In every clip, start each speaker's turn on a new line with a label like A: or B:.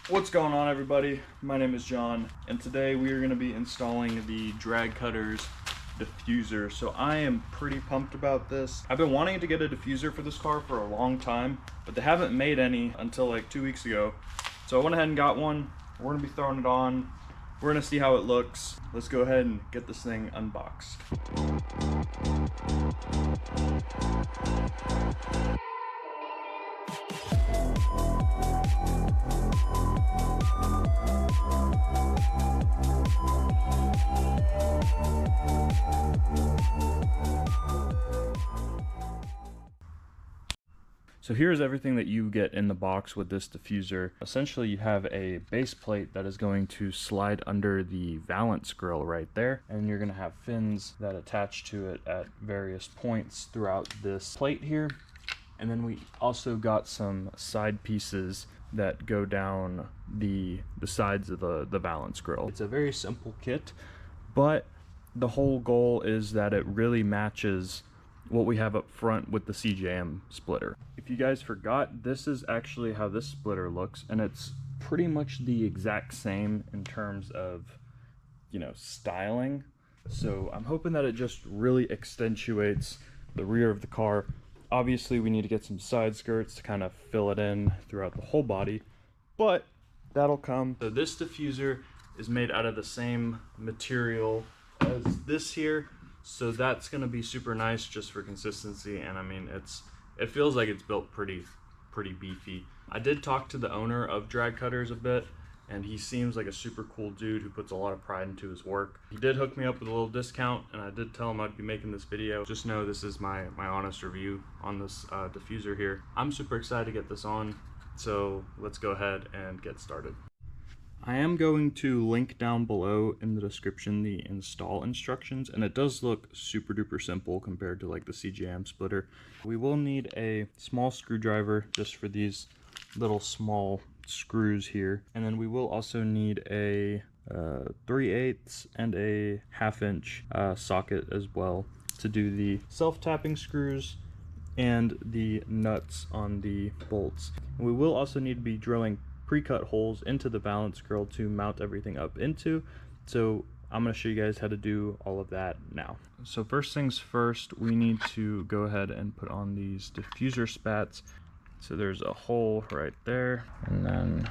A: What's going on, everybody? My name is John, and today we are going to be installing the Drag Cutters diffuser. So I am pretty pumped about this. I've been wanting to get a diffuser for this car for a long time, but they haven't made any until like 2 weeks ago. So I went ahead and got one. We're going to be throwing it on. We're going to see how it looks. Let's go ahead and get this thing unboxed. So here's everything that you get in the box with this diffuser. Essentially, you have a base plate that is going to slide under the valance grill right there, and you're going to have fins that attach to it at various points throughout this plate here. And then we also got some side pieces that go down the sides of the valance grill. It's a very simple kit, but the whole goal is that it really matches what we have up front with the CJM splitter. If you guys forgot, this is actually how this splitter looks, and it's pretty much the exact same in terms of, styling. So I'm hoping that it just really accentuates the rear of the car. Obviously, we need to get some side skirts to kind of fill it in throughout the whole body, but that'll come. So this diffuser is made out of the same material as this here. So that's going to be super nice just for consistency, and I mean it feels like it's built pretty beefy. I did talk to the owner of Drag Cutters a bit, and he seems like a super cool dude who puts a lot of pride into his work. He did hook me up with a little discount, and I did tell him I'd be making this video. Just know this is my honest review on this diffuser here. I'm super excited to get this on, so let's go ahead and get started. I am going to link down below in the description the install instructions, and it does look super duper simple compared to like the CJM splitter. We will need a small screwdriver just for these little small screws here, and then we will also need a 3/8 and a 1/2 inch socket as well to do the self-tapping screws and the nuts on the bolts. And we will also need to be drilling pre-cut holes into the valance grill to mount everything up into. So I'm going to show you guys how to do all of that now. So first things first, we need to go ahead and put on these diffuser spats. So there's a hole right there, and then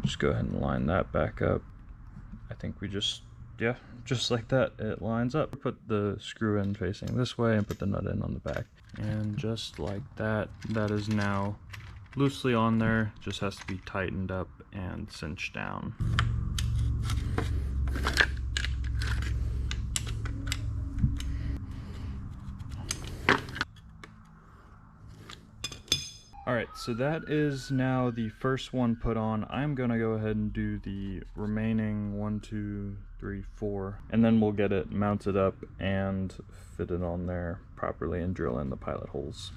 A: just go ahead and line that back up. I think we just like that, it lines up. Put the screw in facing this way and put the nut in on the back. And just like that, that is now loosely on there, just has to be tightened up and cinched down. Alright, so that is now the first one put on. I'm gonna go ahead and do the remaining 1, 2, 3, 4, and then we'll get it mounted up and fit it on there properly and drill in the pilot holes.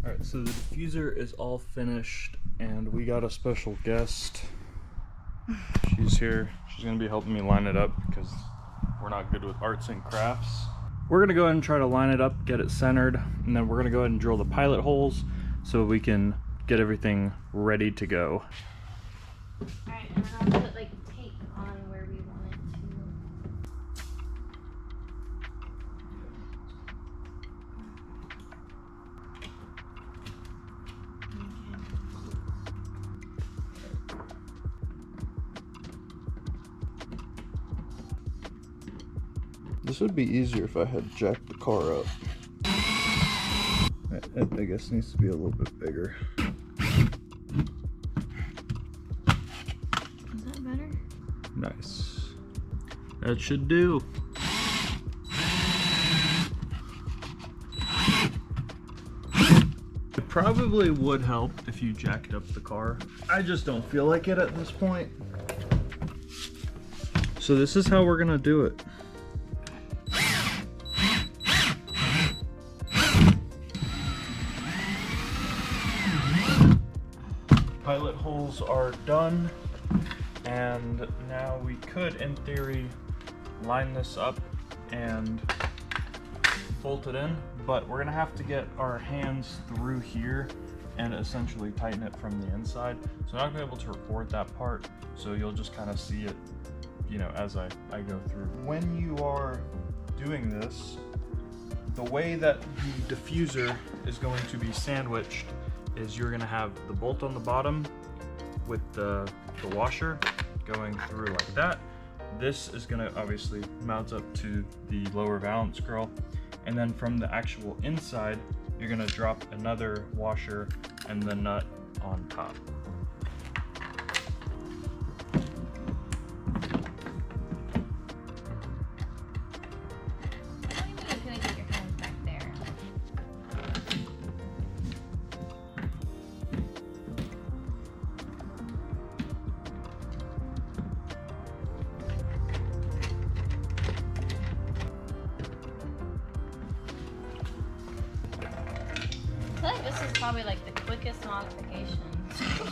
A: Alright, so the diffuser is all finished, and we got a special guest. She's here. She's going to be helping me line it up because we're not good with arts and crafts. We're going to go ahead and try to line it up, get it centered, and then we're going to go ahead and drill the pilot holes so we can get everything ready to go.
B: Alright, and then I'll put like tape on where we want it to.
A: This would be easier if I had jacked the car up. I guess it needs to be a little bit bigger.
B: Is that better?
A: Nice. That should do. probably would help if you jacked up the car. I just don't feel like it at this point. So this is how we're gonna do it. Pilot holes are done, and now we could, in theory, line this up and bolt it in, but we're gonna have to get our hands through here and essentially tighten it from the inside. So I'm not gonna be able to record that part, so you'll just kind of see it, you know, as I go through. When you are doing this, the way that the diffuser is going to be sandwiched is you're gonna have the bolt on the bottom with the washer going through like that. This is gonna obviously mount up to the lower valance grill, and then from the actual inside, you're gonna drop another washer and the nut on top.
B: I feel like this is probably like the quickest modification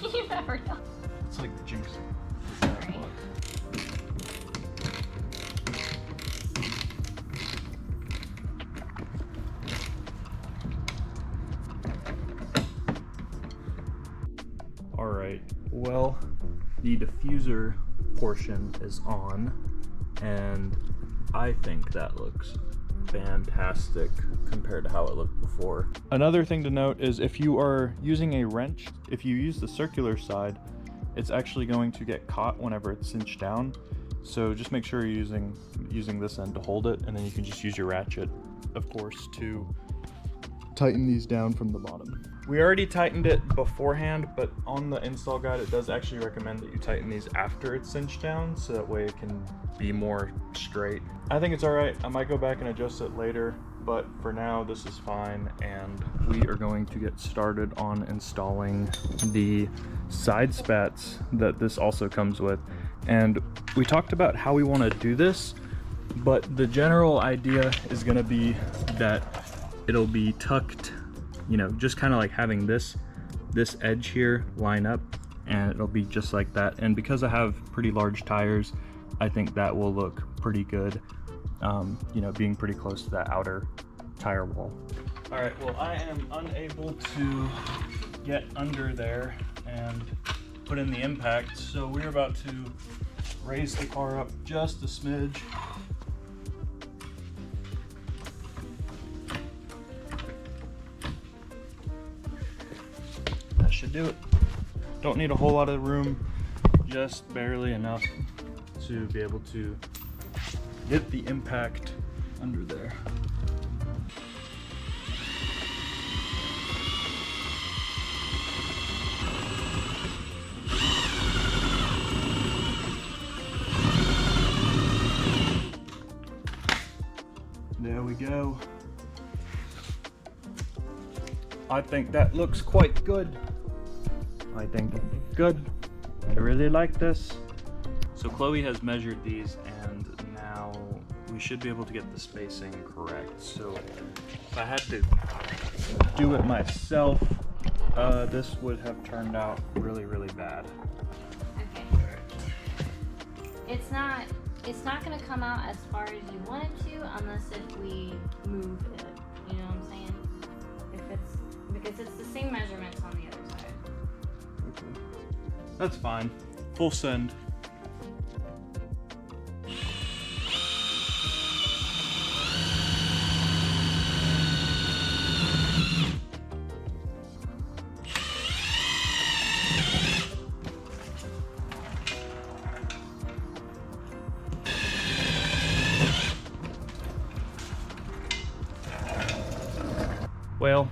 B: you've ever done.
A: It's like jinxing. Alright, well, the diffuser portion is on, and I think that looks fantastic compared to how it looked before. Another thing to note is if you are using a wrench, if you use the circular side, it's actually going to get caught whenever it's cinched down. So just make sure you're using this end to hold it, and then you can just use your ratchet, of course, to tighten these down from the bottom. We already tightened it beforehand, but on the install guide it does actually recommend that you tighten these after it's cinched down, so that way it can be more straight. I think it's alright. I might go back and adjust it later, but for now this is fine, and we are going to get started on installing the side spats that this also comes with. And we talked about how we want to do this, but the general idea is going to be that it'll be tucked, you know, just kind of like having this edge here line up, and it'll be just like that. And because I have pretty large tires, I think that will look pretty good, you know, being pretty close to that outer tire wall. All right, well, I am unable to get under there and put in the impact, so we're about to raise the car up just a smidge. That should do it. Don't need a whole lot of room, just barely enough to be able to get the impact under there. There we go. I think that looks quite good. I think it looks good. I really like this. So Chloe has measured these, and now we should be able to get the spacing correct. So if I had to do it myself, this would have turned out really, really bad.
B: Okay. It's not gonna come out as far as you want it to unless if we move it. You know what I'm saying? Because it's the same measurements on the other side.
A: Okay. That's fine. Full send. Well,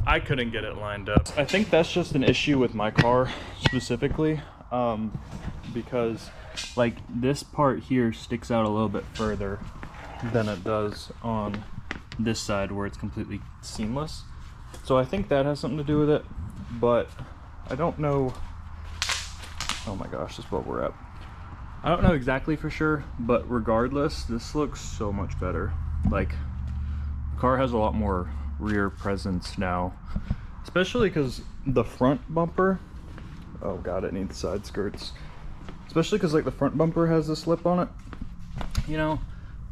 A: I couldn't get it lined up. I think that's just an issue with my car specifically, because like this part here sticks out a little bit further than it does on this side where it's completely seamless. So I think that has something to do with it, but I don't know. Oh my gosh, this is what we're at. I don't know exactly for sure, but regardless, this looks so much better. Like, the car has a lot more rear presence now, especially because the front bumper, oh god, it needs side skirts. Especially because like the front bumper has this lip on it, you know,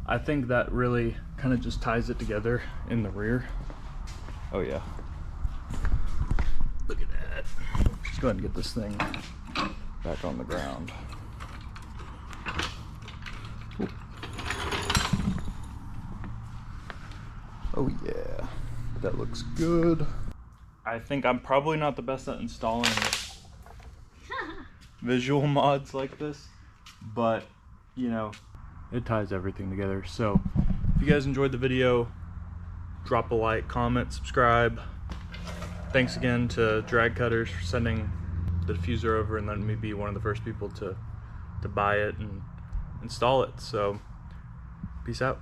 A: I think that really kind of just ties it together in the rear. Oh yeah, look at that. Let's go ahead and get this thing back on the ground. Ooh. Oh yeah, that looks good. I think I'm probably not the best at installing visual mods like this, but you know, it ties everything together. So if you guys enjoyed the video, drop a like, comment, subscribe. Thanks again to Drag Cutters for sending the diffuser over and letting me be one of the first people to buy it and install it. So peace out.